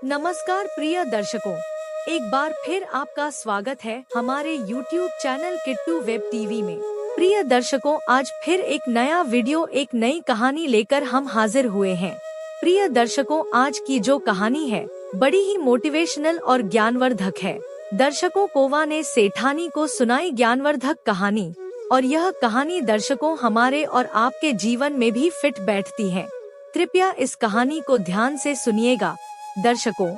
नमस्कार प्रिय दर्शकों, एक बार फिर आपका स्वागत है हमारे YouTube channel Kittu web TV में। प्रिय दर्शकों, आज फिर एक नया वीडियो, एक नई कहानी लेकर हम हाजिर हुए हैं। प्रिय दर्शकों, आज की जो कहानी है बड़ी ही मोटिवेशनल और ज्ञानवर्धक है। दर्शकों, कोवा ने सेठानी को सुनाई ज्ञानवर्धक कहानी, और यह कहानी दर्शकों हमारे और आपके जीवन में भी फिट बैठती है। कृपया इस कहानी को ध्यान से सुनिएगा। दर्शकों,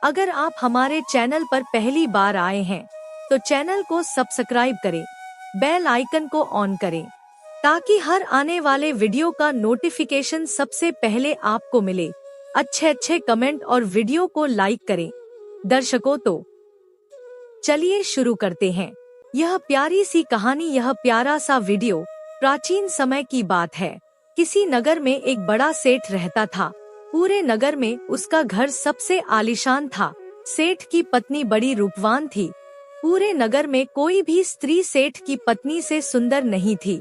अगर आप हमारे चैनल पर पहली बार आए हैं तो चैनल को सब्सक्राइब करें, बेल आइकन को ऑन करें ताकि हर आने वाले वीडियो का नोटिफिकेशन सबसे पहले आपको मिले। अच्छे कमेंट और वीडियो को लाइक करें। दर्शकों, तो चलिए शुरू करते हैं यह प्यारी सी कहानी। यह प्यारा सा वीडियो प्राचीन समय की बात है। किसी नगर में एक बड़ा सेठ रहता था। पूरे नगर में उसका घर सबसे आलीशान था। सेठ की पत्नी बड़ी रूपवान थी। पूरे नगर में कोई भी स्त्री सेठ की पत्नी से सुंदर नहीं थी।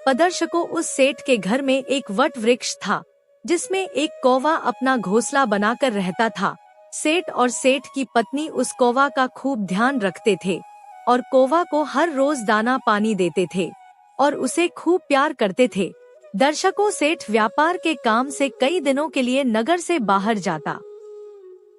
दर्शकों, उस सेठ के घर में एक वट वृक्ष था जिसमें एक कौवा अपना घोंसला बनाकर रहता था। सेठ और सेठ की पत्नी उस कौवा का खूब ध्यान रखते थे और कौवा को हर रोज दाना पानी देते थे और उसे खूब प्यार करते थे। दर्शकों, सेठ व्यापार के काम से कई दिनों के लिए नगर से बाहर जाता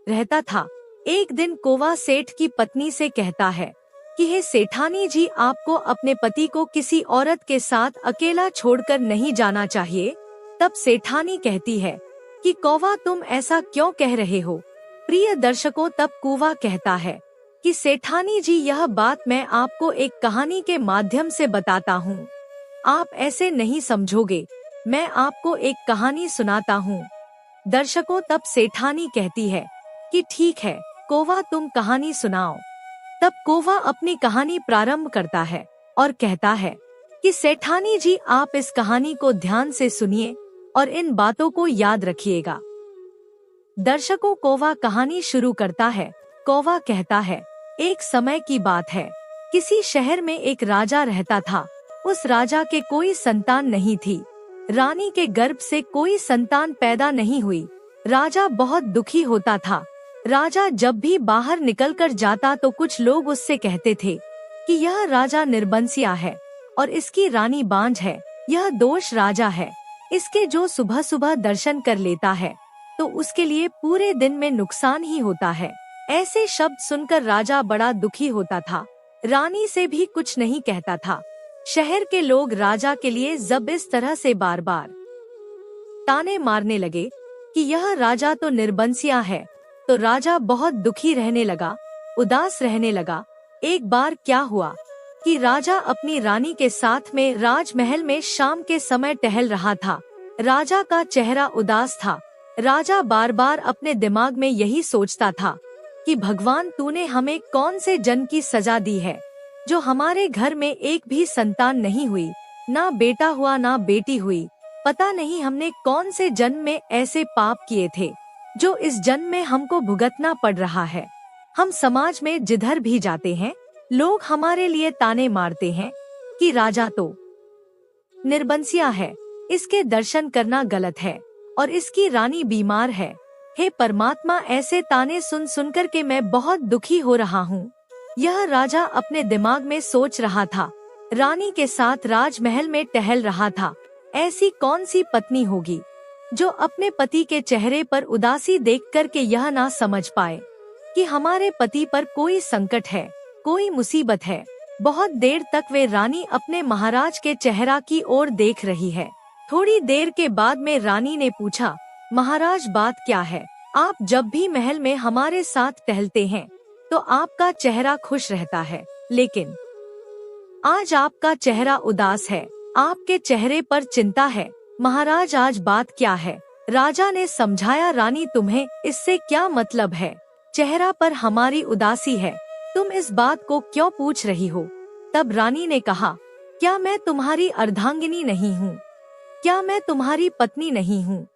रहता था। एक दिन कौवा सेठ की पत्नी से कहता है कि हे सेठानी जी, आपको अपने पति को किसी औरत के साथ अकेला छोड़कर नहीं जाना चाहिए। तब सेठानी कहती है कि कौवा, तुम ऐसा क्यों कह रहे हो? प्रिय दर्शकों, तब कौवा कहता है कि सेठानी जी, यह बात मैं आपको एक कहानी के माध्यम से बताता हूँ। आप ऐसे नहीं समझोगे। मैं आपको एक कहानी सुनाता हूँ। दर्शकों, तब सेठानी कहती है कि ठीक है कौवा, तुम कहानी सुनाओ। तब कौवा अपनी कहानी प्रारंभ करता है और कहता है कि सेठानी जी, आप इस कहानी को ध्यान से सुनिए और इन बातों को याद रखिएगा। दर्शकों, कौवा कहानी शुरू करता है। कौवा कहता है, एक समय की बात है। किसी शहर में एक राजा रहता था। उस राजा के कोई संतान नहीं थी। रानी के गर्भ से कोई संतान पैदा नहीं हुई। राजा बहुत दुखी होता था। राजा जब भी बाहर निकलकर जाता तो कुछ लोग उससे कहते थे कि यह राजा निर्बंसिया है और इसकी रानी बांझ है। यह दोष राजा है। इसके जो सुबह सुबह दर्शन कर लेता है तो उसके लिए पूरे दिन में नुकसान ही होता है। ऐसे शब्द सुनकर राजा बड़ा दुखी होता था। रानी से भी कुछ नहीं कहता था। शहर के लोग राजा के लिए जब इस तरह से बार बार ताने मारने लगे कि यह राजा तो निर्बंसिया है, तो राजा बहुत दुखी रहने लगा, उदास रहने लगा। एक बार क्या हुआ कि राजा अपनी रानी के साथ में राजमहल में शाम के समय टहल रहा था। राजा का चेहरा उदास था। राजा बार बार अपने दिमाग में यही सोचता था कि भगवान, तूने हमें कौन से जन्म की सजा दी है जो हमारे घर में एक भी संतान नहीं हुई, ना बेटा हुआ ना बेटी हुई। पता नहीं हमने कौन से जन्म में ऐसे पाप किए थे जो इस जन्म में हमको भुगतना पड़ रहा है। हम समाज में जिधर भी जाते हैं लोग हमारे लिए ताने मारते हैं कि राजा तो निर्बंसिया है, इसके दर्शन करना गलत है और इसकी रानी बीमार है। हे परमात्मा, ऐसे ताने सुन सुनकर के मैं बहुत दुखी हो रहा हूँ। यह राजा अपने दिमाग में सोच रहा था। रानी के साथ राजमहल में टहल रहा था। ऐसी कौन सी पत्नी होगी जो अपने पति के चेहरे पर उदासी देख कर के यह ना समझ पाए कि हमारे पति पर कोई संकट है, कोई मुसीबत है। बहुत देर तक वे रानी अपने महाराज के चेहरा की ओर देख रही है। थोड़ी देर के बाद में रानी ने पूछा, महाराज, बात क्या है? आप जब भी महल में हमारे साथ टहलते हैं तो आपका चेहरा खुश रहता है, लेकिन आज आपका चेहरा उदास है। आपके चेहरे पर चिंता है। महाराज, आज बात क्या है? राजा ने समझाया, रानी, तुम्हें इससे क्या मतलब है? चेहरा पर हमारी उदासी है, तुम इस बात को क्यों पूछ रही हो? तब रानी ने कहा, क्या मैं तुम्हारी अर्धांगिनी नहीं हूँ? क्या मैं तुम्हारी पत्नी नहीं हूँ?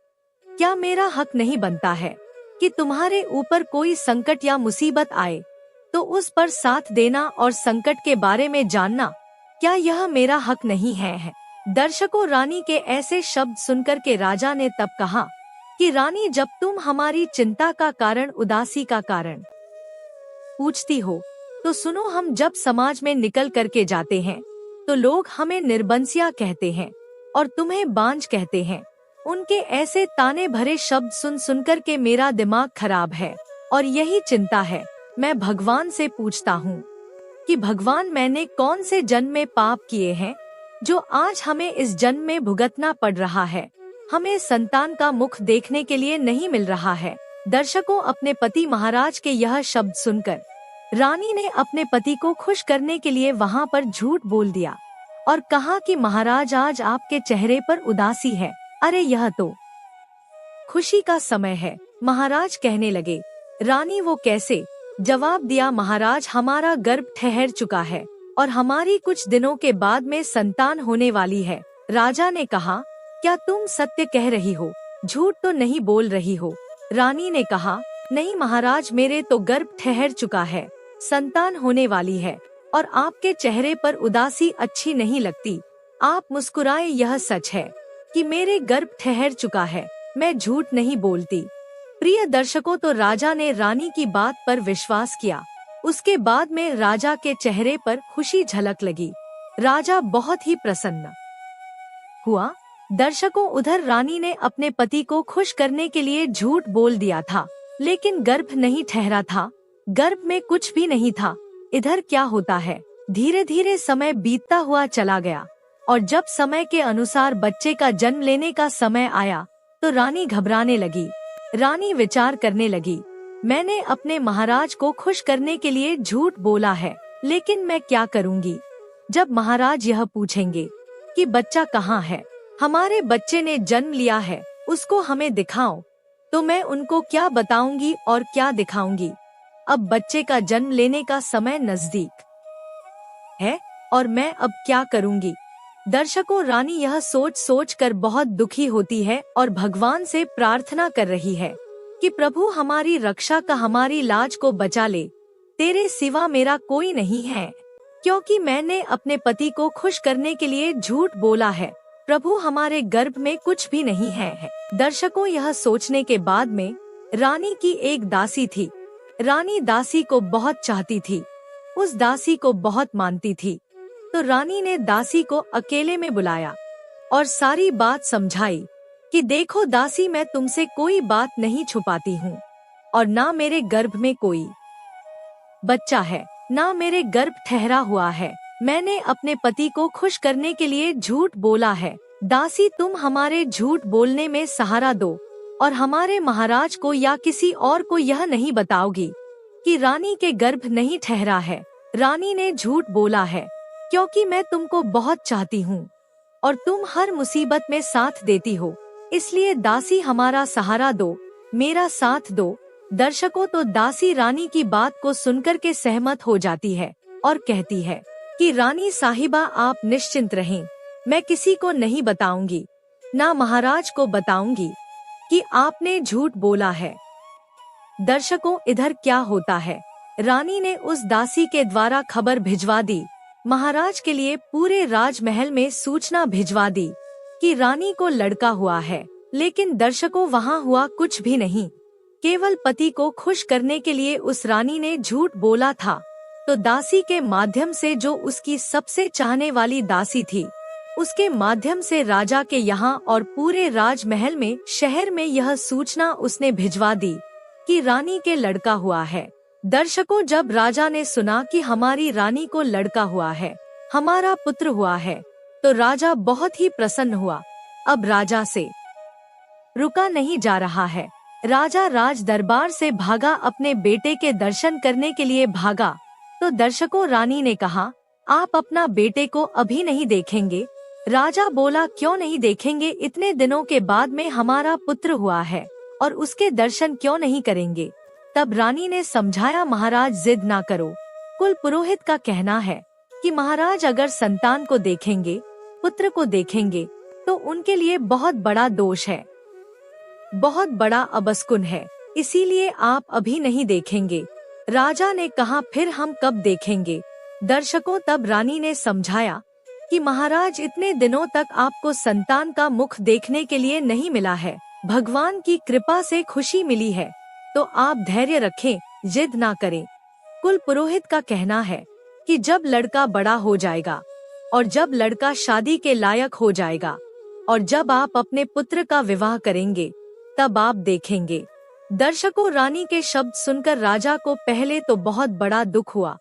क्या मेरा हक नहीं बनता है कि तुम्हारे ऊपर कोई संकट या मुसीबत आए तो उस पर साथ देना और संकट के बारे में जानना? क्या यह मेरा हक नहीं है? दर्शकों, रानी के ऐसे शब्द सुनकर के राजा ने तब कहा कि रानी जब तुम हमारी चिंता का कारण, उदासी का कारण पूछती हो तो सुनो, हम जब समाज में निकल करके जाते हैं तो लोग हमें निर्बंसिया कहते हैं और तुम्हें बांझ कहते हैं। उनके ऐसे ताने भरे शब्द सुन सुनकर के मेरा दिमाग खराब है और यही चिंता है। मैं भगवान से पूछता हूँ कि भगवान, मैंने कौन से जन्म में पाप किए हैं जो आज हमें इस जन्म में भुगतना पड़ रहा है। हमें संतान का मुख देखने के लिए नहीं मिल रहा है। दर्शकों, अपने पति महाराज के यह शब्द सुनकर रानी ने अपने पति को खुश करने के लिए वहाँ पर झूठ बोल दिया और कहा कि महाराज, आज आपके चेहरे पर उदासी है। अरे यह तो खुशी का समय है। महाराज कहने लगे। रानी, वो कैसे? जवाब दिया महाराज, हमारा गर्भ ठहर चुका है और हमारी कुछ दिनों के बाद में संतान होने वाली है। राजा ने कहा, क्या तुम सत्य कह रही हो, झूठ तो नहीं बोल रही हो? रानी ने कहा, नहीं महाराज, मेरे तो गर्भ ठहर चुका है, संतान होने वाली है और आपके चेहरे पर उदासी अच्छी नहीं लगती। आप मुस्कुराए, यह सच है कि मेरे गर्भ ठहर चुका है, मैं झूठ नहीं बोलती। प्रिय दर्शकों, तो राजा ने रानी की बात पर विश्वास किया। उसके बाद में राजा के चेहरे पर खुशी झलक लगी। राजा बहुत ही प्रसन्न हुआ। दर्शकों, उधर रानी ने अपने पति को खुश करने के लिए झूठ बोल दिया था, लेकिन गर्भ नहीं ठहरा था, गर्भ में कुछ भी नहीं था। इधर क्या होता है, धीरे धीरे समय बीतता हुआ चला गया और जब समय के अनुसार बच्चे का जन्म लेने का समय आया तो रानी घबराने लगी। रानी विचार करने लगी, मैंने अपने महाराज को खुश करने के लिए झूठ बोला है, लेकिन मैं क्या करूंगी? जब महाराज यह पूछेंगे कि बच्चा कहाँ है, हमारे बच्चे ने जन्म लिया है, उसको हमें दिखाओ, तो मैं उनको क्या बताऊंगी और क्या दिखाऊंगी? अब बच्चे का जन्म लेने का समय नजदीक है और मैं अब क्या करूंगी? दर्शकों, रानी यह सोच सोच कर बहुत दुखी होती है और भगवान से प्रार्थना कर रही है कि प्रभु, हमारी रक्षा का, हमारी लाज को बचा ले, तेरे सिवा मेरा कोई नहीं है, क्योंकि मैंने अपने पति को खुश करने के लिए झूठ बोला है। प्रभु, हमारे गर्भ में कुछ भी नहीं है। दर्शकों, यह सोचने के बाद में रानी की एक दासी थी। रानी दासी को बहुत चाहती थी, उस दासी को बहुत मानती थी। तो रानी ने दासी को अकेले में बुलाया और सारी बात समझाई कि देखो दासी, मैं तुमसे कोई बात नहीं छुपाती हूँ और ना मेरे गर्भ में कोई बच्चा है, ना मेरे गर्भ ठहरा हुआ है। मैंने अपने पति को खुश करने के लिए झूठ बोला है। दासी, तुम हमारे झूठ बोलने में सहारा दो और हमारे महाराज को या किसी और को यह नहीं बताओगी कि रानी के गर्भ नहीं ठहरा है। रानी ने झूठ बोला है क्योंकि मैं तुमको बहुत चाहती हूँ और तुम हर मुसीबत में साथ देती हो, इसलिए दासी हमारा सहारा दो, मेरा साथ दो। दर्शकों, तो दासी रानी की बात को सुनकर के सहमत हो जाती है और कहती है कि रानी साहिबा, आप निश्चिंत रहें, मैं किसी को नहीं बताऊंगी, ना महाराज को बताऊंगी कि आपने झूठ बोला है। दर्शकों, इधर क्या होता है, रानी ने उस दासी के द्वारा खबर भिजवा दी, महाराज के लिए पूरे राजमहल में सूचना भिजवा दी कि रानी को लड़का हुआ है। लेकिन दर्शकों, वहाँ हुआ कुछ भी नहीं, केवल पति को खुश करने के लिए उस रानी ने झूठ बोला था। तो दासी के माध्यम से, जो उसकी सबसे चाहने वाली दासी थी, उसके माध्यम से राजा के यहाँ और पूरे राजमहल में, शहर में यह सूचना उसने भिजवा दी कि रानी के लड़का हुआ है। दर्शकों, जब राजा ने सुना कि हमारी रानी को लड़का हुआ है, हमारा पुत्र हुआ है, तो राजा बहुत ही प्रसन्न हुआ। अब राजा से रुका नहीं जा रहा है। राजा राज दरबार से भागा, अपने बेटे के दर्शन करने के लिए भागा। तो दर्शकों, रानी ने कहा, आप अपना बेटे को अभी नहीं देखेंगे? राजा बोला, क्यों नहीं देखेंगे, इतने दिनों के बाद में हमारा पुत्र हुआ है और उसके दर्शन क्यों नहीं करेंगे? तब रानी ने समझाया, महाराज जिद ना करो, कुल पुरोहित का कहना है कि महाराज अगर संतान को देखेंगे, पुत्र को देखेंगे, तो उनके लिए बहुत बड़ा दोष है, बहुत बड़ा अबस्कुन है, इसीलिए आप अभी नहीं देखेंगे। राजा ने कहा, फिर हम कब देखेंगे? दर्शकों, तब रानी ने समझाया कि महाराज इतने दिनों तक आपको संतान का मुख देखने के लिए नहीं मिला है। भगवान की कृपा से खुशी मिली है, तो आप धैर्य रखें, जिद ना करें। कुल पुरोहित का कहना है कि जब लड़का बड़ा हो जाएगा और जब लड़का शादी के लायक हो जाएगा और जब आप अपने पुत्र का विवाह करेंगे, तब आप देखेंगे। दर्शकों, रानी के शब्द सुनकर राजा को पहले तो बहुत बड़ा दुख हुआ।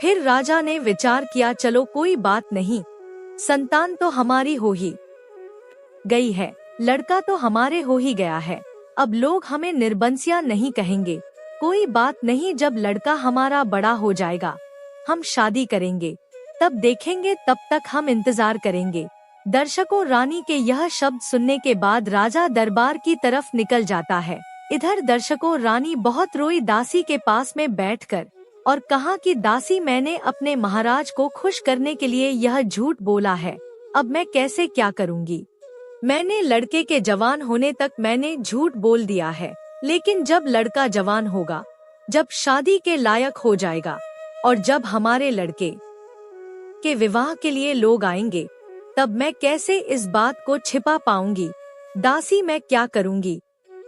फिर राजा ने विचार किया, चलो कोई बात नहीं, संतान तो हमारी हो ही गई है, लड़का तो हमारे हो ही गया है, अब लोग हमें निर्बंसिया नहीं कहेंगे। कोई बात नहीं, जब लड़का हमारा बड़ा हो जाएगा हम शादी करेंगे, तब देखेंगे, तब तक हम इंतजार करेंगे। दर्शकों, रानी के यह शब्द सुनने के बाद राजा दरबार की तरफ निकल जाता है। इधर दर्शकों, रानी बहुत रोई दासी के पास में बैठकर और कहा कि दासी, मैंने अपने महाराज को खुश करने के लिए यह झूठ बोला है, अब मैं कैसे क्या करूंगी। मैंने लड़के के जवान होने तक मैंने झूठ बोल दिया है, लेकिन जब लड़का जवान होगा, जब शादी के लायक हो जाएगा और जब हमारे लड़के के विवाह के लिए लोग आएंगे, तब मैं कैसे इस बात को छिपा पाऊंगी। दासी, मैं क्या करूंगी।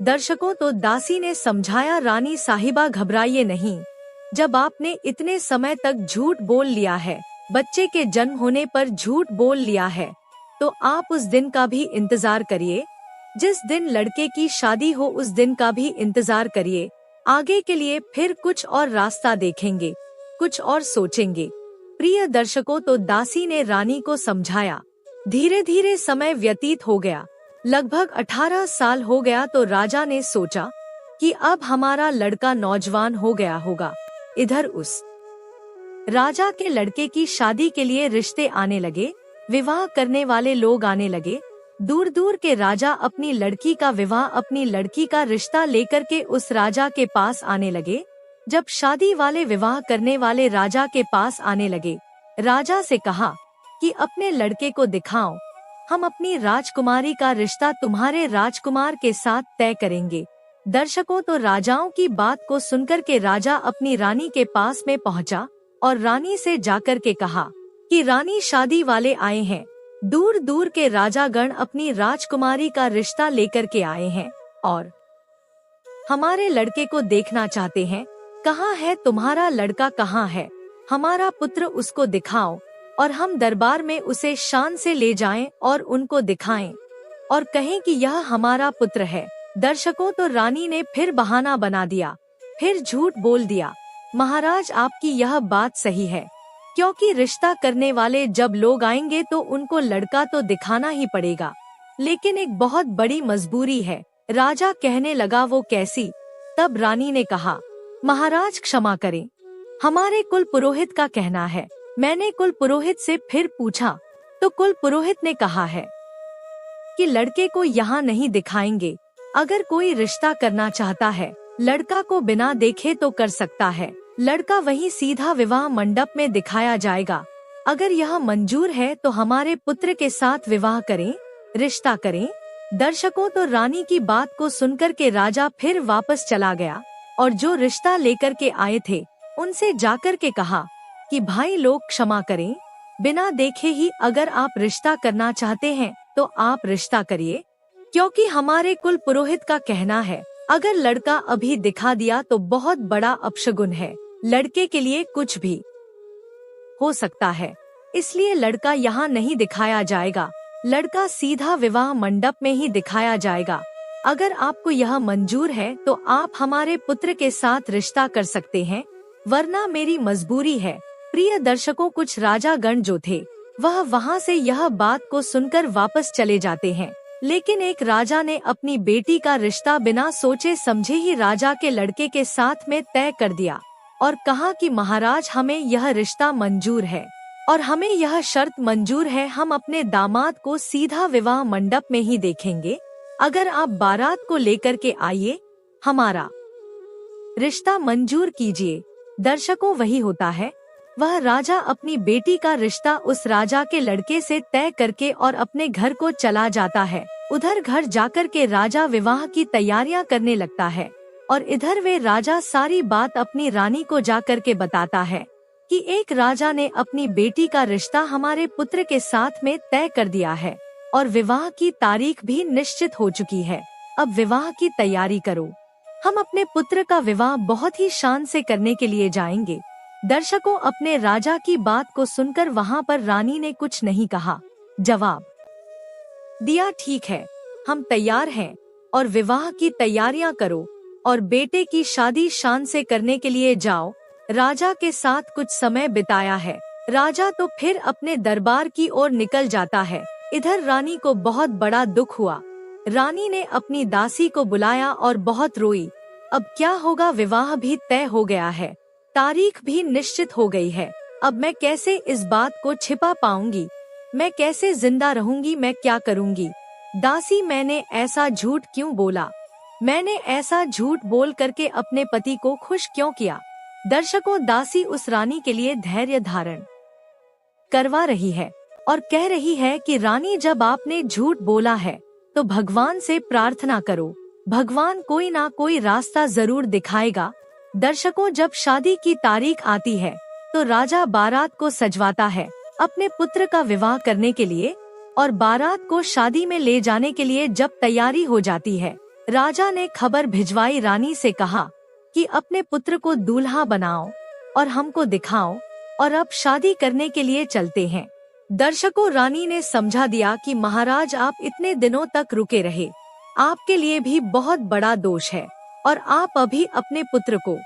दर्शकों, तो दासी ने समझाया, रानी साहिबा घबराइए नहीं, जब आपने इतने समय तक झूठ बोल लिया है, बच्चे के जन्म होने पर झूठ बोल लिया है, तो आप उस दिन का भी इंतजार करिए, जिस दिन लड़के की शादी हो उस दिन का भी इंतजार करिए। आगे के लिए फिर कुछ और रास्ता देखेंगे, कुछ और सोचेंगे। प्रिय दर्शकों, तो दासी ने रानी को समझाया। धीरे धीरे समय व्यतीत हो गया, लगभग 18 साल हो गया, तो राजा ने सोचा कि अब हमारा लड़का नौजवान हो गया होगा। इधर उस राजा के लड़के की शादी के लिए रिश्ते आने लगे, विवाह करने वाले लोग आने लगे। दूर दूर के राजा अपनी लड़की का विवाह, अपनी लड़की का रिश्ता लेकर के उस राजा के पास आने लगे। जब शादी वाले विवाह करने वाले राजा के पास आने लगे, राजा से कहा कि अपने लड़के को दिखाओ, हम अपनी राजकुमारी का रिश्ता तुम्हारे राजकुमार के साथ तय करेंगे। दर्शकों, तो राजाओं की बात को सुनकर के राजा अपनी रानी के पास में पहुंचा और रानी से जाकर के कहा कि रानी, शादी वाले आए हैं, दूर दूर के राजागण अपनी राजकुमारी का रिश्ता लेकर के आए हैं और हमारे लड़के को देखना चाहते हैं। कहाँ है तुम्हारा लड़का, कहाँ है हमारा पुत्र, उसको दिखाओ और हम दरबार में उसे शान से ले जाएं और उनको दिखाएं और कहें कि यह हमारा पुत्र है। दर्शकों, तो रानी ने फिर बहाना बना दिया, फिर झूठ बोल दिया, महाराज आपकी यह बात सही है, क्योंकि रिश्ता करने वाले जब लोग आएंगे तो उनको लड़का तो दिखाना ही पड़ेगा, लेकिन एक बहुत बड़ी मजबूरी है। राजा कहने लगा, वो कैसी। तब रानी ने कहा, महाराज क्षमा करें, हमारे कुल पुरोहित का कहना है। मैंने कुल पुरोहित से फिर पूछा तो कुल पुरोहित ने कहा है कि लड़के को यहाँ नहीं दिखाएंगे। अगर कोई रिश्ता करना चाहता है, लड़का को बिना देखे तो कर सकता है, लड़का वहीं सीधा विवाह मंडप में दिखाया जाएगा। अगर यह मंजूर है तो हमारे पुत्र के साथ विवाह करें, रिश्ता करें। दर्शकों, तो रानी की बात को सुनकर के राजा फिर वापस चला गया और जो रिश्ता लेकर के आए थे उनसे जाकर के कहा कि भाई लोग क्षमा करें, बिना देखे ही अगर आप रिश्ता करना चाहते हैं तो आप रिश्ता करिए, क्योंकि हमारे कुल पुरोहित का कहना है अगर लड़का अभी दिखा दिया तो बहुत बड़ा अपशगुन है, लड़के के लिए कुछ भी हो सकता है, इसलिए लड़का यहाँ नहीं दिखाया जाएगा, लड़का सीधा विवाह मंडप में ही दिखाया जाएगा। अगर आपको यह मंजूर है तो आप हमारे पुत्र के साथ रिश्ता कर सकते हैं, वरना मेरी मजबूरी है। प्रिय दर्शकों, कुछ राजागण जो थे वह वहाँ से यह बात को सुनकर वापस चले जाते हैं, लेकिन एक राजा ने अपनी बेटी का रिश्ता बिना सोचे समझे ही राजा के लड़के के साथ में तय कर दिया और कहा कि महाराज, हमें यह रिश्ता मंजूर है और हमें यह शर्त मंजूर है, हम अपने दामाद को सीधा विवाह मंडप में ही देखेंगे। अगर आप बारात को लेकर के आइए, हमारा रिश्ता मंजूर कीजिए। दर्शकों, वही होता है, वह राजा अपनी बेटी का रिश्ता उस राजा के लड़के से तय करके और अपने घर को चला जाता है। उधर घर जाकर के राजा विवाह की तैयारियां करने लगता है और इधर वे राजा सारी बात अपनी रानी को जाकर के बताता है कि एक राजा ने अपनी बेटी का रिश्ता हमारे पुत्र के साथ में तय कर दिया है और विवाह की तारीख भी निश्चित हो चुकी है। अब विवाह की तैयारी करो। हम अपने पुत्र का विवाह बहुत ही शान से करने के लिए जाएंगे। दर्शकों, अपने राजा की बात को सुनकर वहाँ पर रानी ने कुछ नहीं कहा, जवाब दिया, ठीक है, हम तैयार हैं और विवाह की तैयारियां करो और बेटे की शादी शान से करने के लिए जाओ। राजा के साथ कुछ समय बिताया है, राजा तो फिर अपने दरबार की ओर निकल जाता है। इधर रानी को बहुत बड़ा दुख हुआ। रानी ने अपनी दासी को बुलाया और बहुत रोई। अब क्या होगा, विवाह भी तय हो गया है, तारीख भी निश्चित हो गई है। अब मैं कैसे इस बात को छिपा पाऊंगी, मैं कैसे जिंदा रहूंगी, मैं क्या करूंगी। दासी, मैंने ऐसा झूठ क्यों बोला, मैंने ऐसा झूठ बोल करके अपने पति को खुश क्यों किया। दर्शकों, दासी उस रानी के लिए धैर्य धारण करवा रही है और कह रही है कि रानी, जब आपने झूठ बोला है तो भगवान से प्रार्थना करो, भगवान कोई ना कोई रास्ता जरूर दिखाएगा। दर्शकों, जब शादी की तारीख आती है तो राजा बारात को सजवाता है अपने पुत्र का विवाह करने के लिए, और बारात को शादी में ले जाने के लिए जब तैयारी हो जाती है, राजा ने खबर भिजवाई, रानी से कहा कि अपने पुत्र को दूल्हा बनाओ और हमको दिखाओ और अब शादी करने के लिए चलते हैं। दर्शकों, रानी ने समझा दिया कि महाराज, आप इतने दिनों तक रुके रहे, आपके लिए भी बहुत बड़ा दोष है और आप अभी अपने पुत्र को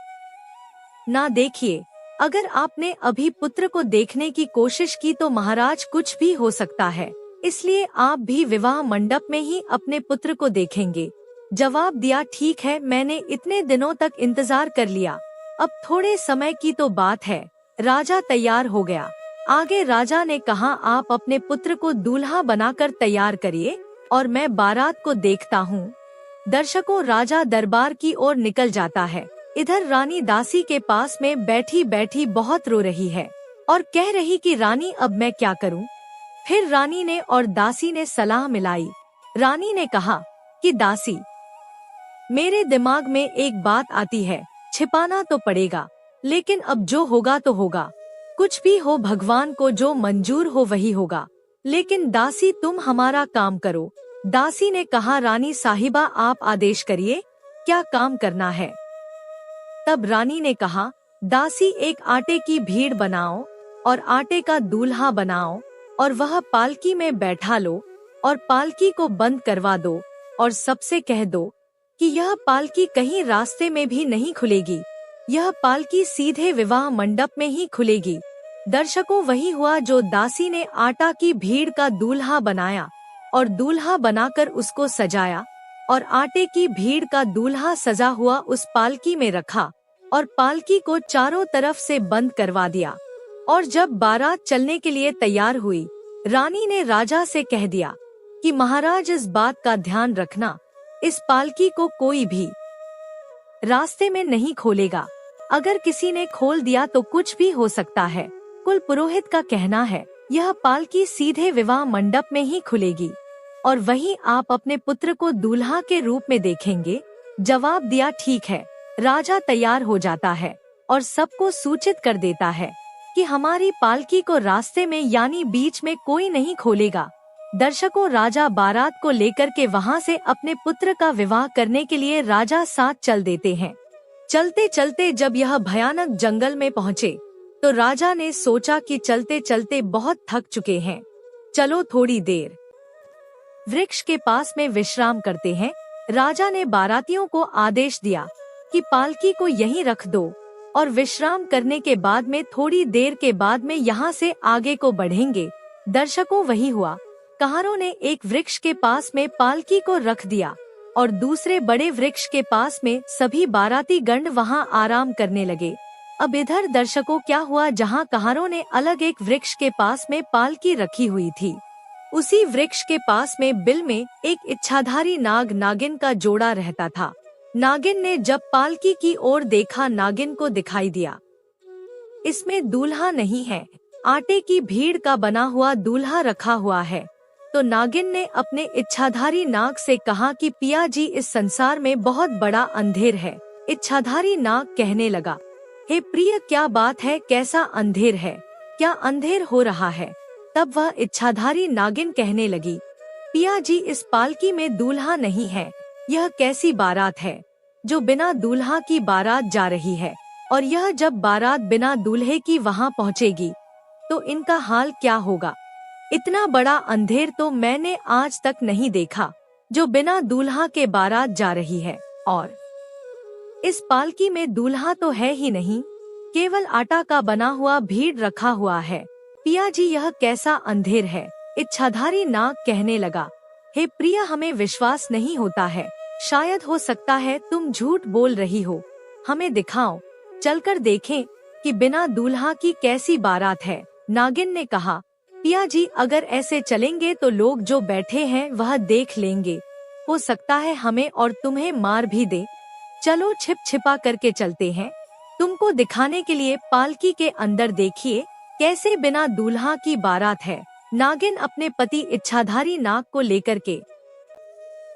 ना देखिए। अगर आपने अभी पुत्र को देखने की कोशिश की तो महाराज कुछ भी हो सकता है, इसलिए आप भी विवाह मंडप में ही अपने पुत्र को देखेंगे। जवाब दिया, ठीक है, मैंने इतने दिनों तक इंतजार कर लिया, अब थोड़े समय की तो बात है। राजा तैयार हो गया। आगे राजा ने कहा, आप अपने पुत्र को दूल्हा बनाकर तैयार करिए और मैं बारात को देखता हूँ। दर्शकों, राजा दरबार की ओर निकल जाता है। इधर रानी दासी के पास में बैठी बैठी बहुत रो रही है और कह रही कि रानी, अब मैं क्या करूं। फिर रानी ने और दासी ने सलाह मिलाई। रानी ने कहा कि दासी, मेरे दिमाग में एक बात आती है, छिपाना तो पड़ेगा, लेकिन अब जो होगा तो होगा, कुछ भी हो, भगवान को जो मंजूर हो वही होगा। लेकिन दासी, तुम हमारा काम करो। दासी ने कहा, रानी साहिबा, आप आदेश करिए, क्या काम करना है। तब रानी ने कहा, दासी, एक आटे की भीड़ बनाओ और आटे का दूल्हा बनाओ और वह पालकी में बैठा लो और पालकी को बंद करवा दो और सबसे कह दो कि यह पालकी कहीं रास्ते में भी नहीं खुलेगी, यह पालकी सीधे विवाह मंडप में ही खुलेगी। दर्शकों, वही हुआ जो दासी ने आटा की भीड़ का दूल्हा बनाया और दूल्हा बनाकर उसको सजाया और आटे की भीड़ का दूल्हा सजा हुआ उस पालकी में रखा और पालकी को चारों तरफ से बंद करवा दिया। और जब बारात चलने के लिए तैयार हुई, रानी ने राजा से कह दिया कि महाराज, इस बात का ध्यान रखना, इस पालकी को कोई भी रास्ते में नहीं खोलेगा, अगर किसी ने खोल दिया तो कुछ भी हो सकता है। कुल पुरोहित का कहना है यह पालकी सीधे विवाह मंडप में ही खुलेगी और वहीं आप अपने पुत्र को दूल्हा के रूप में देखेंगे। जवाब दिया, ठीक है। राजा तैयार हो जाता है और सबको सूचित कर देता है कि हमारी पालकी को रास्ते में यानी बीच में कोई नहीं खोलेगा। दर्शकों, राजा बारात को लेकर के वहां से अपने पुत्र का विवाह करने के लिए राजा साथ चल देते हैं। चलते चलते जब यह भयानक जंगल में पहुँचे तो राजा ने सोचा कि चलते चलते बहुत थक चुके हैं, चलो थोड़ी देर वृक्ष के पास में विश्राम करते हैं। राजा ने बारातियों को आदेश दिया कि पालकी को यहीं रख दो और विश्राम करने के बाद में थोड़ी देर के बाद में यहाँ से आगे को बढ़ेंगे। दर्शकों, वही हुआ। कहारों ने एक वृक्ष के पास में पालकी को रख दिया और दूसरे बड़े वृक्ष के पास में सभी बाराती गण वहाँ आराम करने लगे। अब इधर दर्शकों, क्या हुआ, जहाँ कहारों ने अलग एक वृक्ष के पास में पालकी रखी हुई थी, उसी वृक्ष के पास में बिल में एक इच्छाधारी नाग नागिन का जोड़ा रहता था। नागिन ने जब पालकी की ओर देखा, नागिन को दिखाई दिया इसमें दूल्हा नहीं है, आटे की भीड़ का बना हुआ दूल्हा रखा हुआ है। तो नागिन ने अपने इच्छाधारी नाग से कहा कि पिया जी, इस संसार में बहुत बड़ा अंधेर है। इच्छाधारी नाग कहने लगा, हे प्रिय, क्या बात है, कैसा अंधेर है, क्या अंधेर हो रहा है। तब वह इच्छाधारी नागिन कहने लगी, पिया जी, इस पालकी में दूल्हा नहीं है, यह कैसी बारात है जो बिना दूल्हा की बारात जा रही है, और यह जब बारात बिना दूल्हे की वहाँ पहुँचेगी तो इनका हाल क्या होगा। इतना बड़ा अंधेर तो मैंने आज तक नहीं देखा जो बिना दूल्हा के बारात जा रही है, और इस पालकी में दूल्हा तो है ही नहीं, केवल आटा का बना हुआ भीड़ रखा हुआ है। पिया जी, यह कैसा अंधेर है। इच्छाधारी नाग कहने लगा, हे प्रिया, हमें विश्वास नहीं होता है। शायद हो सकता है तुम झूठ बोल रही हो। हमें दिखाओ, चलकर देखें कि बिना दूल्हा की कैसी बारात है। नागिन ने कहा, पिया जी, अगर ऐसे चलेंगे तो लोग जो बैठे हैं वह देख लेंगे। हो सकता है हमें और तुम्हें मार भी दे। चलो छिप छिपा करके चलते हैं। तुमको दिखाने के लिए पालकी के अंदर देखिए कैसे बिना दूल्हा की बारात है। नागिन अपने पति इच्छाधारी नाग को लेकर के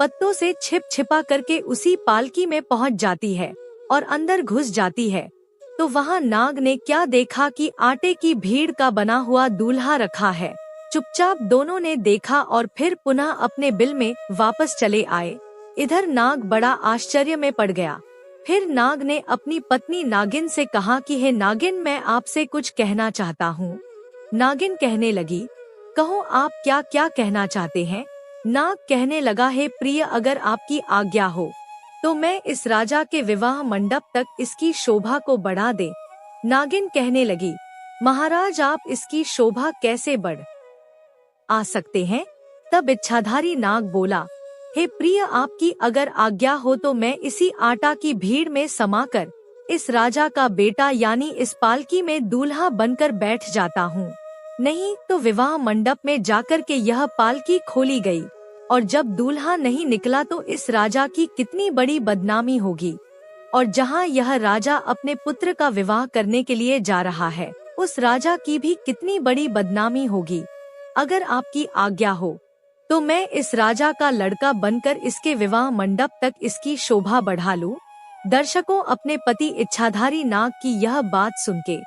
पत्तों से छिप छिपा करके उसी पालकी में पहुंच जाती है और अंदर घुस जाती है। तो वहां नाग ने क्या देखा कि आटे की भीड़ का बना हुआ दूल्हा रखा है। चुपचाप दोनों ने देखा और फिर पुनः अपने बिल में वापस चले आए। इधर नाग बड़ा आश्चर्य में पड़ गया। फिर नाग ने अपनी पत्नी नागिन से कहा कि हे नागिन, मैं आपसे कुछ कहना चाहता हूँ। नागिन कहने लगी, कहो आप क्या क्या कहना चाहते हैं। नाग कहने लगा, हे प्रिय, अगर आपकी आज्ञा हो तो मैं इस राजा के विवाह मंडप तक इसकी शोभा को बढ़ा दे। नागिन कहने लगी, महाराज, आप इसकी शोभा कैसे बढ़ आ सकते हैं। तब इच्छाधारी नाग बोला, हे प्रिय, आपकी अगर आज्ञा हो तो मैं इसी आटा की भीड़ में समाकर इस राजा का बेटा यानी इस पालकी में दूल्हा बनकर बैठ जाता हूँ। नहीं तो विवाह मंडप में जाकर के यह पालकी खोली गई और जब दूल्हा नहीं निकला तो इस राजा की कितनी बड़ी बदनामी होगी, और जहाँ यह राजा अपने पुत्र का विवाह करने के लिए जा रहा है उस राजा की भी कितनी बड़ी बदनामी होगी। अगर आपकी आज्ञा हो तो मैं इस राजा का लड़का बनकर इसके विवाह मंडप तक इसकी शोभा बढ़ा लूं। दर्शकों, अपने पति इच्छाधारी नाग की यह बात सुन के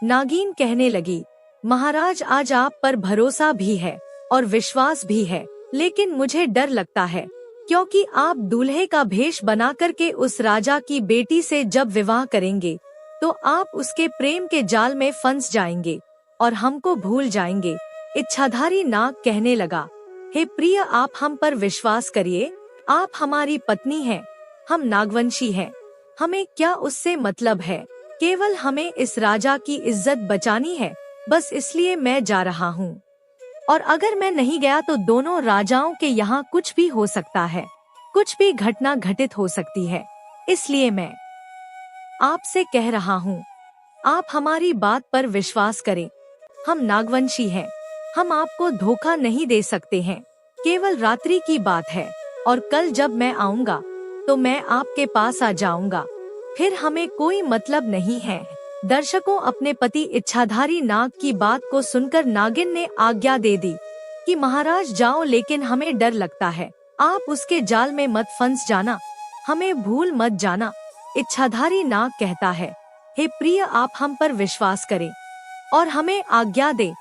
नागिन कहने लगी, महाराज, आज आप पर भरोसा भी है और विश्वास भी है, लेकिन मुझे डर लगता है क्योंकि आप दूल्हे का भेष बना करके उस राजा की बेटी से जब विवाह करेंगे तो आप उसके प्रेम के जाल में फंस जाएंगे और हमको भूल जाएंगे। इच्छाधारी नाग कहने लगा, हे प्रिय, आप हम पर विश्वास करिए। आप हमारी पत्नी हैं, हम नागवंशी हैं, हमें क्या उससे मतलब है। केवल हमें इस राजा की इज्जत बचानी है, बस इसलिए मैं जा रहा हूँ। और अगर मैं नहीं गया तो दोनों राजाओं के यहाँ कुछ भी हो सकता है, कुछ भी घटना घटित हो सकती है। इसलिए मैं आपसे कह रहा हूँ, आप हमारी बात पर विश्वास करें। हम नागवंशी हैं, हम आपको धोखा नहीं दे सकते हैं। केवल रात्रि की बात है और कल जब मैं आऊँगा तो मैं आपके पास आ जाऊँगा, फिर हमें कोई मतलब नहीं है। दर्शकों, अपने पति इच्छाधारी नाग की बात को सुनकर नागिन ने आज्ञा दे दी कि महाराज जाओ, लेकिन हमें डर लगता है, आप उसके जाल में मत फंस जाना, हमें भूल मत जाना। इच्छाधारी नाग कहता है, हे प्रिय, आप हम पर विश्वास करें और हमें आज्ञा दे।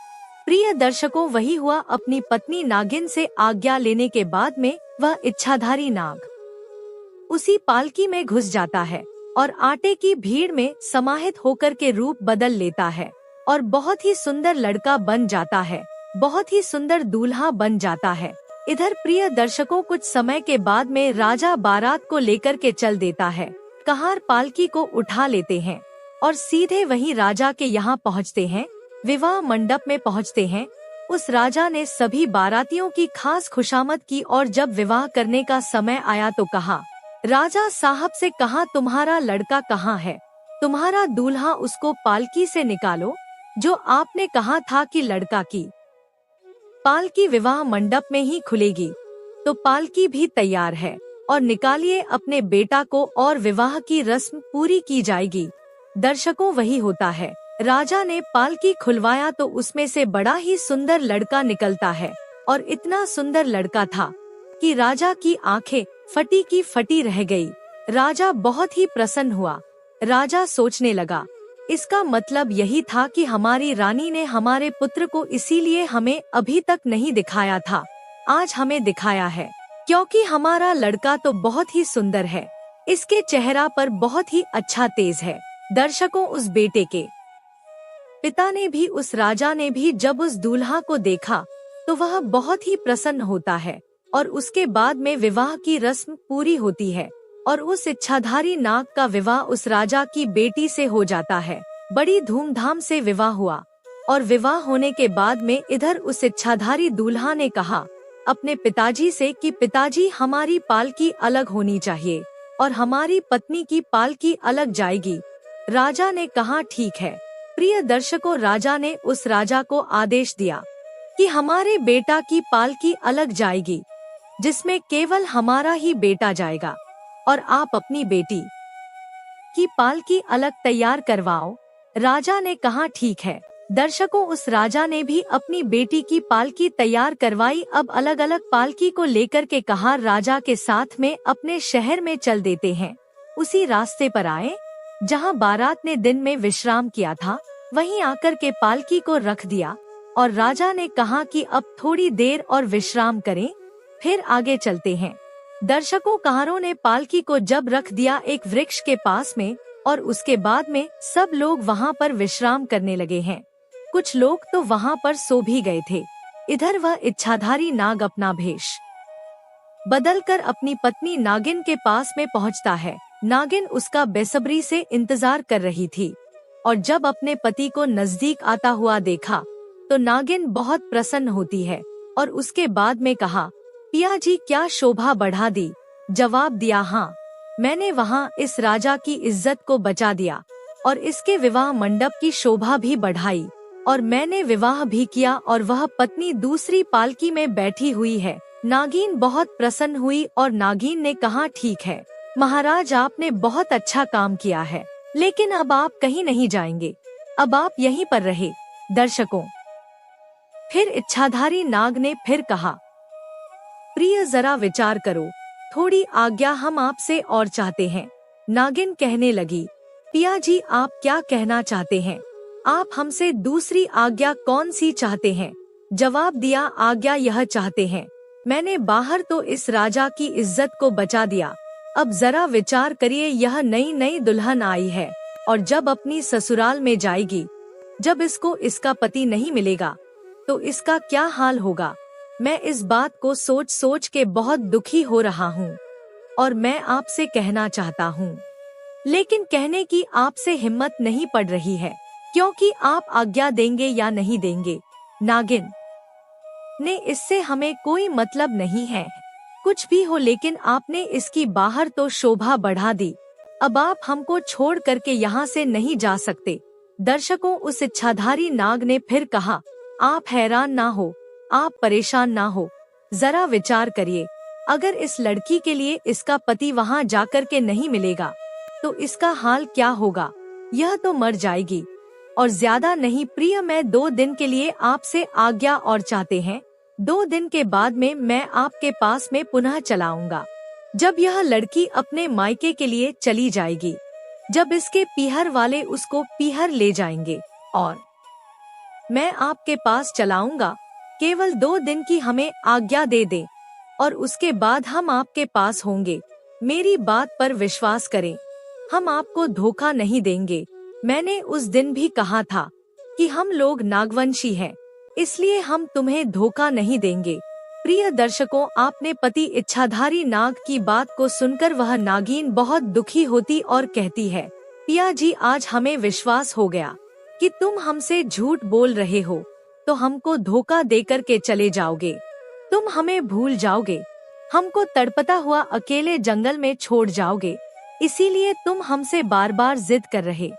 प्रिय दर्शकों, वही हुआ। अपनी पत्नी नागिन से आज्ञा लेने के बाद में वह इच्छाधारी नाग उसी पालकी में घुस जाता है और आटे की भीड़ में समाहित होकर के रूप बदल लेता है और बहुत ही सुंदर लड़का बन जाता है, बहुत ही सुंदर दूल्हा बन जाता है। इधर प्रिय दर्शकों, कुछ समय के बाद में राजा बारात को लेकर के चल देता है। कहार पालकी को उठा लेते हैं और सीधे वहीं राजा के यहाँ पहुँचते हैं, विवाह मंडप में पहुँचते हैं। उस राजा ने सभी बारातियों की खास खुशामद की और जब विवाह करने का समय आया तो कहा, राजा साहब से कहा, तुम्हारा लड़का कहाँ है, तुम्हारा दूल्हा, उसको पालकी से निकालो। जो आपने कहा था कि लड़का की पालकी विवाह मंडप में ही खुलेगी, तो पालकी भी तैयार है और निकालिए अपने बेटा को और विवाह की रस्म पूरी की जाएगी। दर्शकों, वही होता है। राजा ने पालकी खुलवाया तो उसमें से बड़ा ही सुंदर लड़का निकलता है और इतना सुंदर लड़का था कि राजा की आंखें फटी की फटी रह गई। राजा बहुत ही प्रसन्न हुआ। राजा सोचने लगा, इसका मतलब यही था कि हमारी रानी ने हमारे पुत्र को इसीलिए हमें अभी तक नहीं दिखाया था, आज हमें दिखाया है। क्योंकि हमारा लड़का तो बहुत ही सुंदर है, इसके चेहरा पर बहुत ही अच्छा तेज है। दर्शकों, उस बेटे के पिता ने भी, उस राजा ने भी जब उस दूल्हा को देखा तो वह बहुत ही प्रसन्न होता है और उसके बाद में विवाह की रस्म पूरी होती है और उस इच्छाधारी नाग का विवाह उस राजा की बेटी से हो जाता है। बड़ी धूमधाम से विवाह हुआ और विवाह होने के बाद में इधर उस इच्छाधारी दूल्हा ने कहा अपने पिताजी से कि पिताजी, हमारी पालकी अलग होनी चाहिए और हमारी पत्नी की पालकी अलग जाएगी। राजा ने कहा ठीक है। प्रिय दर्शकों, राजा ने उस राजा को आदेश दिया कि हमारे बेटा की पालकी अलग जाएगी, जिसमें केवल हमारा ही बेटा जाएगा और आप अपनी बेटी की पालकी अलग तैयार करवाओ। राजा ने कहा ठीक है। दर्शकों, उस राजा ने भी अपनी बेटी की पालकी तैयार करवाई। अब अलग अलग पालकी को लेकर के कहा राजा के साथ में अपने शहर में चल देते हैं। उसी रास्ते पर आए जहां बारात ने दिन में विश्राम किया था, वहीं आकर के पालकी को रख दिया और राजा ने कहा कि अब थोड़ी देर और विश्राम करें, फिर आगे चलते हैं। दर्शकों, कांवरों ने पालकी को जब रख दिया एक वृक्ष के पास में और उसके बाद में सब लोग वहां पर विश्राम करने लगे हैं। कुछ लोग तो वहां पर सो भी गए थे। इधर वह इच्छाधारी नाग अपना भेष बदलकर अपनी पत्नी नागिन के पास में पहुंचता है। नागिन उसका बेसब्री से इंतजार कर रही थी और जब अपने पति को नजदीक आता हुआ देखा तो नागिन बहुत प्रसन्न होती है और उसके बाद में कहा, पिया जी, क्या शोभा बढ़ा दी। जवाब दिया, हाँ, मैंने वहाँ इस राजा की इज्जत को बचा दिया और इसके विवाह मंडप की शोभा भी बढ़ाई और मैंने विवाह भी किया और वह पत्नी दूसरी पालकी में बैठी हुई है। नागिन बहुत प्रसन्न हुई और नागिन ने कहा, ठीक है महाराज, आपने बहुत अच्छा काम किया है, लेकिन अब आप कहीं नहीं जाएंगे, अब आप यहीं पर रहे। दर्शकों, फिर इच्छाधारी नाग ने फिर कहा, प्रिय, जरा विचार करो, थोड़ी आज्ञा हम आपसे और चाहते हैं। नागिन कहने लगी, पिया जी, आप क्या कहना चाहते हैं? आप हमसे दूसरी आज्ञा कौन सी चाहते हैं? जवाब दिया, आज्ञा यह चाहते हैं, मैंने बाहर तो इस राजा की इज्जत को बचा दिया, अब जरा विचार करिए, यह नई नई दुल्हन आई है और जब अपनी ससुराल में जाएगी, जब इसको इसका पति नहीं मिलेगा तो इसका क्या हाल होगा। मैं इस बात को सोच सोच के बहुत दुखी हो रहा हूँ और मैं आपसे कहना चाहता हूँ, लेकिन कहने की आपसे हिम्मत नहीं पड़ रही है, क्योंकि आप आज्ञा देंगे या नहीं देंगे। नागिन ने, इससे हमें कोई मतलब नहीं है, कुछ भी हो, लेकिन आपने इसकी बाहर तो शोभा बढ़ा दी, अब आप हमको छोड़ करके यहाँ से नहीं जा सकते। दर्शकों, उस इच्छाधारी नाग ने फिर कहा, आप हैरान ना हो, आप परेशान ना हो, जरा विचार करिए, अगर इस लड़की के लिए इसका पति वहाँ जाकर के नहीं मिलेगा तो इसका हाल क्या होगा। यह तो मर जाएगी और ज्यादा नहीं प्रिय, मैं 2 दिन के लिए आपसे आज्ञा और चाहते हैं। 2 दिन के बाद में मैं आपके पास में पुनः चलाऊंगा। जब यह लड़की अपने मायके के लिए चली जाएगी, जब इसके पीहर वाले उसको पीहर ले जाएंगे और मैं आपके पास चलाऊंगा, केवल 2 दिन की हमें आज्ञा दे दे और उसके बाद हम आपके पास होंगे। मेरी बात पर विश्वास करें, हम आपको धोखा नहीं देंगे। मैंने उस दिन भी कहा था कि हम लोग नागवंशी हैं, इसलिए हम तुम्हें धोखा नहीं देंगे। प्रिय दर्शकों, आपने पति इच्छाधारी नाग की बात को सुनकर वह नागिन बहुत दुखी होती और कहती है, पिया जी, आज हमें विश्वास हो गया कि तुम हमसे झूठ बोल रहे हो, तो हमको धोखा देकर के चले जाओगे, तुम हमें भूल जाओगे, हमको तड़पता हुआ अकेले जंगल में छोड़ जाओगे, इसीलिए तुम हमसे बार बार जिद कर रहे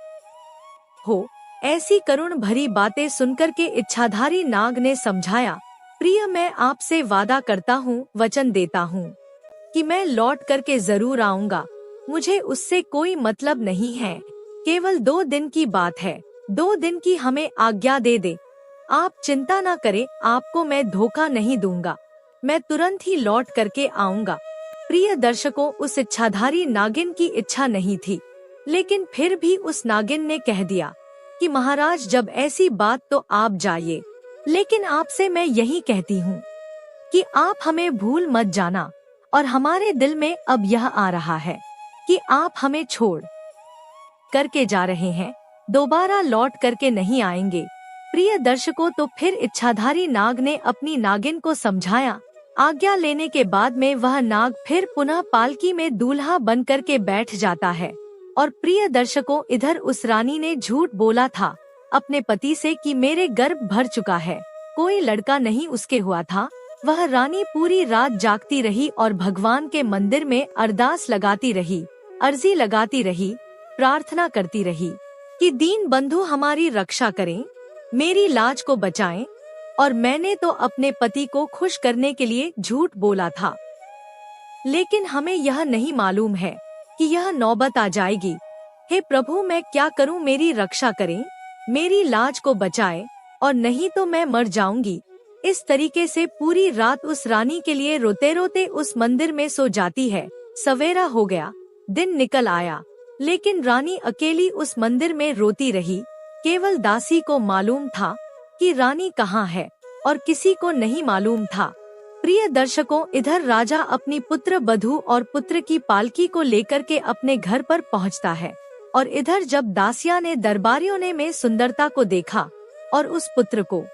हो। ऐसी करुण भरी बातें सुनकर के इच्छाधारी नाग ने समझाया, प्रिय, मैं आपसे वादा करता हूँ, वचन देता हूँ कि मैं लौट करके जरूर आऊंगा, मुझे उससे कोई मतलब नहीं है, केवल 2 दिन की बात है, 2 दिन की हमें आज्ञा दे दे। आप चिंता न करें, आपको मैं धोखा नहीं दूंगा, मैं तुरंत ही लौट करके आऊंगा। प्रिय दर्शकों, उस इच्छाधारी नागिन की इच्छा नहीं थी, लेकिन फिर भी उस नागिन ने कह दिया कि महाराज, जब ऐसी बात तो आप जाइए, लेकिन आपसे मैं यही कहती हूँ कि आप हमें भूल मत जाना, और हमारे दिल में अब यह आ रहा है कि आप हमें छोड़ करके जा रहे हैं, दोबारा लौट करके नहीं आएंगे। प्रिय दर्शकों, तो फिर इच्छाधारी नाग ने अपनी नागिन को समझाया। आज्ञा लेने के बाद में वह नाग फिर पुनः पालकी में दूल्हा बन करके बैठ जाता है। और प्रिय दर्शकों, इधर उस रानी ने झूठ बोला था अपने पति से कि मेरे गर्भ भर चुका है, कोई लड़का नहीं उसके हुआ था। वह रानी पूरी रात जागती रही और भगवान के मंदिर में अरदास लगाती रही, अर्जी लगाती रही, प्रार्थना करती रही कि दीन बंधु हमारी रक्षा करें, मेरी लाज को बचाएं। और मैंने तो अपने पति को खुश करने के लिए झूठ बोला था, लेकिन हमें यह नहीं मालूम है कि यह नौबत आ जाएगी। हे प्रभु, मैं क्या करूं, मेरी रक्षा करें, मेरी लाज को बचाए, और नहीं तो मैं मर जाऊंगी। इस तरीके से पूरी रात उस रानी के लिए रोते रोते उस मंदिर में सो जाती है। सवेरा हो गया, दिन निकल आया, लेकिन रानी अकेली उस मंदिर में रोती रही। केवल दासी को मालूम था कि रानी कहाँ है और किसी को नहीं मालूम था। प्रिय दर्शकों, इधर राजा अपनी पुत्र बधू और पुत्र की पालकी को लेकर के अपने घर पर पहुंचता है। और इधर जब दासिया ने दरबारियों ने में सुंदरता को देखा और उस पुत्र को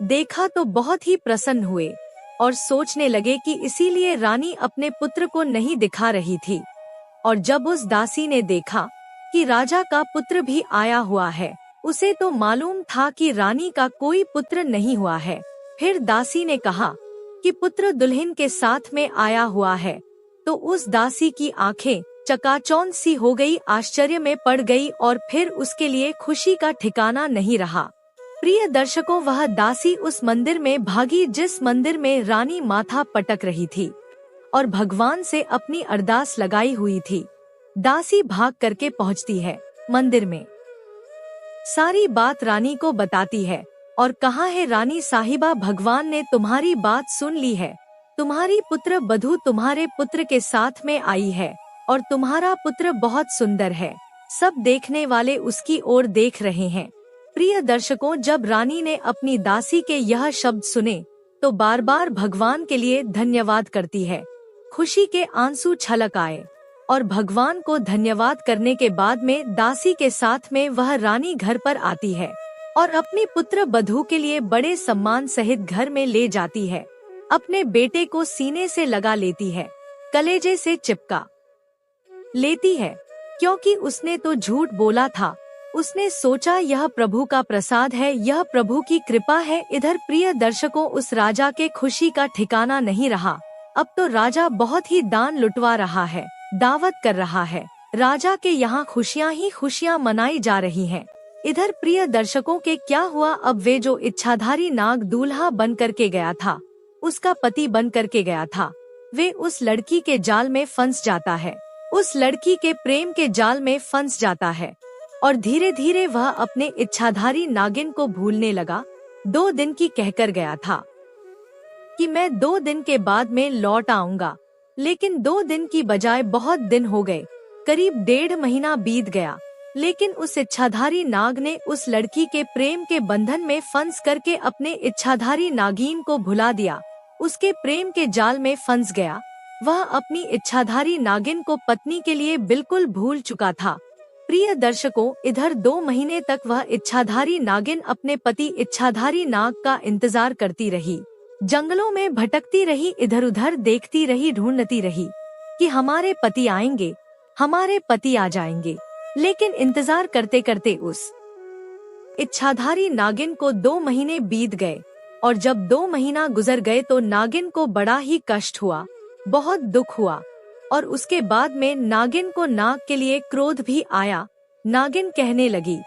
देखा तो बहुत ही प्रसन्न हुए और सोचने लगे कि इसीलिए रानी अपने पुत्र को नहीं दिखा रही थी। और जब उस दासी ने देखा कि राजा का पुत्र भी आया हुआ है, उसे तो मालूम था कि रानी का कोई पुत्र नहीं हुआ है। फिर दासी ने कहा कि पुत्र दुल्हन के साथ में आया हुआ है। तो उस दासी की आंखें चकाचौंध सी हो गई, आश्चर्य में पड़ गई और फिर उसके लिए खुशी का ठिकाना नहीं रहा। प्रिय दर्शकों, वह दासी उस मंदिर में भागी जिस मंदिर में रानी माथा पटक रही थी और भगवान से अपनी अरदास लगाई हुई थी। दासी भाग करके पहुंचती है मंदिर में, सारी बात रानी को बताती है और कहा है रानी साहिबा, भगवान ने तुम्हारी बात सुन ली है। तुम्हारी पुत्र बधू तुम्हारे पुत्र के साथ में आई है और तुम्हारा पुत्र बहुत सुंदर है। सब देखने वाले उसकी ओर देख रहे हैं। प्रिय दर्शकों, जब रानी ने अपनी दासी के यह शब्द सुने तो बार बार भगवान के लिए धन्यवाद करती है। खुशी के आंसू छलक आए और भगवान को धन्यवाद करने के बाद में दासी के साथ में वह रानी घर पर आती है और अपनी पुत्र बधू के लिए बड़े सम्मान सहित घर में ले जाती है। अपने बेटे को सीने से लगा लेती है, कलेजे से चिपका लेती है, क्योंकि उसने तो झूठ बोला था। उसने सोचा यह प्रभु का प्रसाद है, यह प्रभु की कृपा है। इधर प्रिय दर्शकों, उस राजा के खुशी का ठिकाना नहीं रहा। अब तो राजा बहुत ही दान लुटवा रहा है, दावत कर रहा है। राजा के यहाँ खुशियाँ ही खुशियाँ मनाई जा रही हैं। इधर प्रिय दर्शकों के क्या हुआ, अब वे जो इच्छाधारी नाग दूल्हा बन करके गया था, उसका पति बन करके गया था, वे उस लड़की के जाल में फंस जाता है, उस लड़की के प्रेम के जाल में फंस जाता है और धीरे धीरे वह अपने इच्छाधारी नागिन को भूलने लगा। 2 दिन की कहकर गया था कि मैं 2 दिन के बाद में लौट आऊंगा, लेकिन 2 दिन की बजाय बहुत दिन हो गए, करीब 1.5 महीना बीत गया। लेकिन उस इच्छाधारी नाग ने उस लड़की के प्रेम के बंधन में फंस करके अपने इच्छाधारी नागिन को भुला दिया, उसके प्रेम के जाल में फंस गया। वह अपनी इच्छाधारी नागिन को पत्नी के लिए बिल्कुल भूल चुका था। प्रिय दर्शकों, इधर 2 महीने तक वह इच्छाधारी नागिन अपने पति इच्छाधारी नाग का इंतजार करती रही, जंगलों में भटकती रही, इधर उधर देखती रही, ढूंढती रही कि हमारे पति आएंगे, हमारे पति आ जाएंगे। लेकिन इंतजार करते करते उस इच्छाधारी नागिन को 2 महीने बीत गए और जब 2 महीना गुजर गए तो नागिन को बड़ा ही कष्ट हुआ, बहुत दुख हुआ और उसके बाद में नागिन को नाग के लिए क्रोध भी आया। नागिन कहने लगी,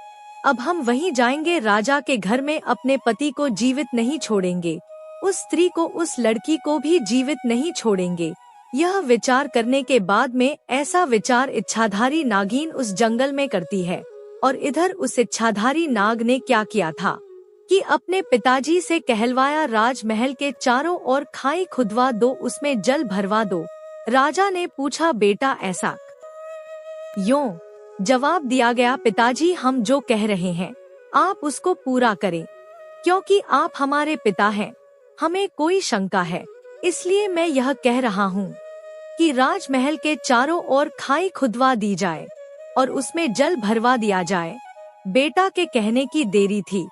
अब हम वहीं जाएंगे, राजा के घर में अपने पति को जीवित नहीं छोड़ेंगे, उस स्त्री को, उस लड़की को भी जीवित नहीं छोड़ेंगे। यह विचार करने के बाद में ऐसा विचार इच्छाधारी नागिन उस जंगल में करती है। और इधर उस इच्छाधारी नाग ने क्या किया था कि अपने पिताजी से कहलवाया, राजमहल के चारों ओर खाई खुदवा दो, उसमें जल भरवा दो। राजा ने पूछा, बेटा ऐसा यूं? जवाब दिया गया, पिताजी हम जो कह रहे हैं आप उसको पूरा करें, क्योंकि आप हमारे पिता हैं, हमें कोई शंका है इसलिए मैं यह कह रहा हूँ कि राजमहल के चारों ओर खाई खुदवा दी जाए और उसमें जल भरवा दिया जाए। बेटा के कहने की देरी थी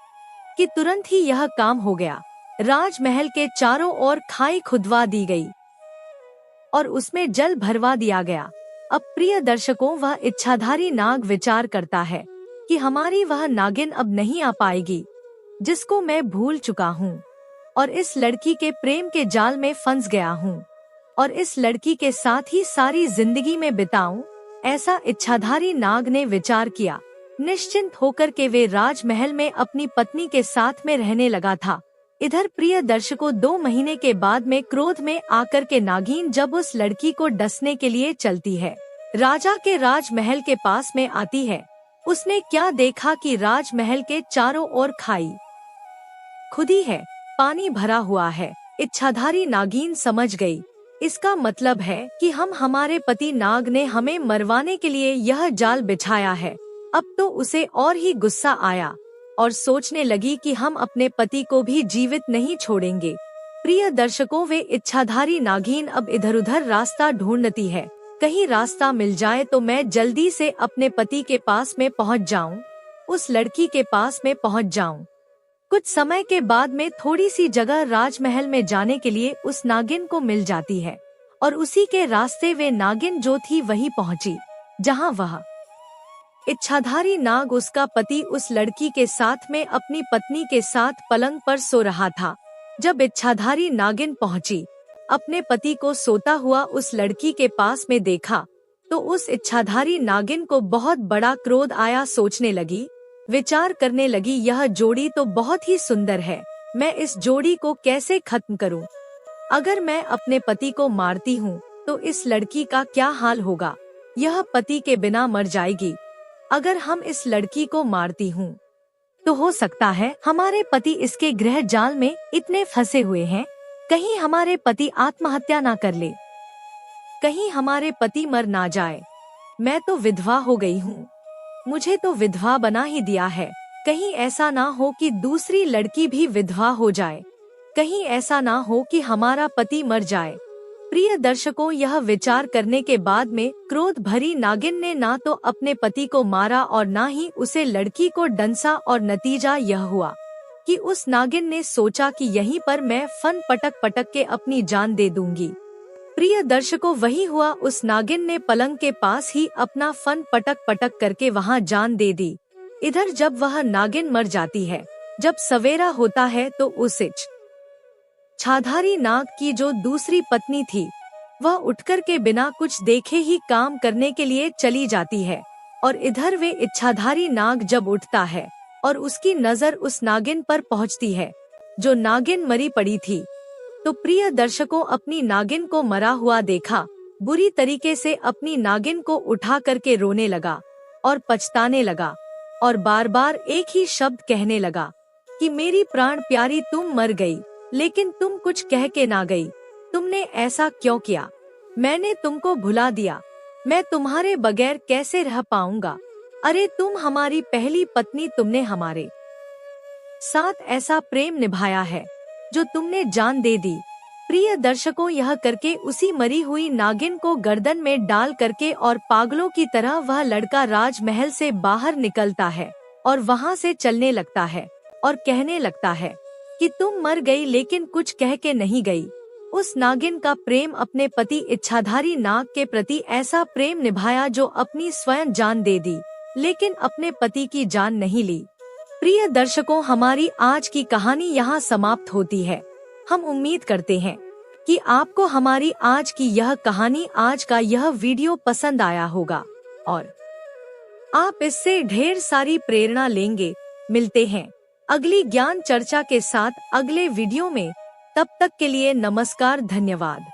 कि तुरंत ही यह काम हो गया। राजमहल के चारों ओर खाई खुदवा दी गई और उसमें जल भरवा दिया गया। अब प्रिय दर्शकों, वह इच्छाधारी नाग विचार करता है कि हमारी वह नागिन अब नहीं आ पाएगी जिसको मैं भूल चुका हूँ और इस लड़की के प्रेम के जाल में फंस गया हूँ और इस लड़की के साथ ही सारी जिंदगी में बिताऊं, ऐसा इच्छाधारी नाग ने विचार किया। निश्चिंत होकर के वे राजमहल में अपनी पत्नी के साथ में रहने लगा था। इधर प्रिय दर्शकों, 2 महीने के बाद में क्रोध में आकर के नागिन जब उस लड़की को डसने के लिए चलती है, राजा के राजमहल के पास में आती है। उसने क्या देखा कि राजमहल के चारों ओर खाई खुदी है, पानी भरा हुआ है। इच्छाधारी नागिन समझ गई, इसका मतलब है कि हमारे पति नाग ने हमें मरवाने के लिए यह जाल बिछाया है। अब तो उसे और ही गुस्सा आया और सोचने लगी कि हम अपने पति को भी जीवित नहीं छोड़ेंगे। प्रिय दर्शकों, वे इच्छाधारी नागिन अब इधर उधर रास्ता ढूंढती है। कहीं रास्ता मिल जाए तो मैं जल्दी से अपने पति के पास में पहुंच जाऊं, उस लड़की के पास में पहुंच जाऊं। कुछ समय के बाद में थोड़ी सी जगह राजमहल में जाने के लिए उस नागिन को मिल जाती है और उसी के रास्ते वे नागिन जो थी वहीं पहुंची जहां वह इच्छाधारी नाग, उसका पति, उस लड़की के साथ में अपनी पत्नी के साथ पलंग पर सो रहा था। जब इच्छाधारी नागिन पहुंची, अपने पति को सोता हुआ उस लड़की के पास में देखा तो उस इच्छाधारी नागिन को बहुत बड़ा क्रोध आया। सोचने लगी, विचार करने लगी, यह जोड़ी तो बहुत ही सुंदर है, मैं इस जोड़ी को कैसे खत्म करूं? अगर मैं अपने पति को मारती हूं तो इस लड़की का क्या हाल होगा? यह पति के बिना मर जाएगी। अगर हम इस लड़की को मारती हूँ तो हो सकता है हमारे पति इसके ग्रह जाल में इतने फंसे हुए हैं, कहीं हमारे पति आत्महत्या ना कर ले, कहीं हमारे पति मर ना जाए। मैं तो विधवा हो गई हूँ, मुझे तो विधवा बना ही दिया है। कहीं ऐसा ना हो कि दूसरी लड़की भी विधवा हो जाए, कहीं ऐसा ना हो कि हमारा पति मर जाए। प्रिय दर्शकों, यह विचार करने के बाद में क्रोध भरी नागिन ने ना तो अपने पति को मारा और ना ही उसे लड़की को डंसा और नतीजा यह हुआ कि उस नागिन ने सोचा कि यहीं पर मैं फन पटक पटक के अपनी जान दे दूंगी। प्रिय दर्शकों, वही हुआ। उस नागिन ने पलंग के पास ही अपना फन पटक पटक करके वहां जान दे दी। इधर जब वह नागिन मर जाती है, जब सवेरा होता है तो उस इच्छाधारी नाग की जो दूसरी पत्नी थी वह उठकर के बिना कुछ देखे ही काम करने के लिए चली जाती है। और इधर वे इच्छाधारी नाग जब उठता है और उसकी नजर उस नागिन पर पहुंचती है जो नागिन मरी पड़ी थी, तो प्रिय दर्शकों, अपनी नागिन को मरा हुआ देखा, बुरी तरीके से अपनी नागिन को उठा करके रोने लगा और पछताने लगा और बार बार एक ही शब्द कहने लगा कि मेरी प्राण प्यारी, तुम मर गई लेकिन तुम कुछ कह के ना गई। तुमने ऐसा क्यों किया? मैंने तुमको भुला दिया, मैं तुम्हारे बगैर कैसे रह पाऊंगा? अरे तुम हमारी पहली पत्नी, तुमने हमारे साथ ऐसा प्रेम निभाया है जो तुमने जान दे दी। प्रिय दर्शकों, यह करके उसी मरी हुई नागिन को गर्दन में डाल करके और पागलों की तरह वह लड़का राजमहल से बाहर निकलता है और वहां से चलने लगता है और कहने लगता है कि तुम मर गई लेकिन कुछ कह के नहीं गई। उस नागिन का प्रेम अपने पति इच्छाधारी नाग के प्रति ऐसा प्रेम निभाया जो अपनी स्वयं जान दे दी, लेकिन अपने पति की जान नहीं ली। प्रिय दर्शकों, हमारी आज की कहानी यहाँ समाप्त होती है। हम उम्मीद करते हैं कि आपको हमारी आज की यह कहानी, आज का यह वीडियो पसंद आया होगा और आप इससे ढेर सारी प्रेरणा लेंगे। मिलते हैं अगली ज्ञान चर्चा के साथ अगले वीडियो में। तब तक के लिए नमस्कार, धन्यवाद।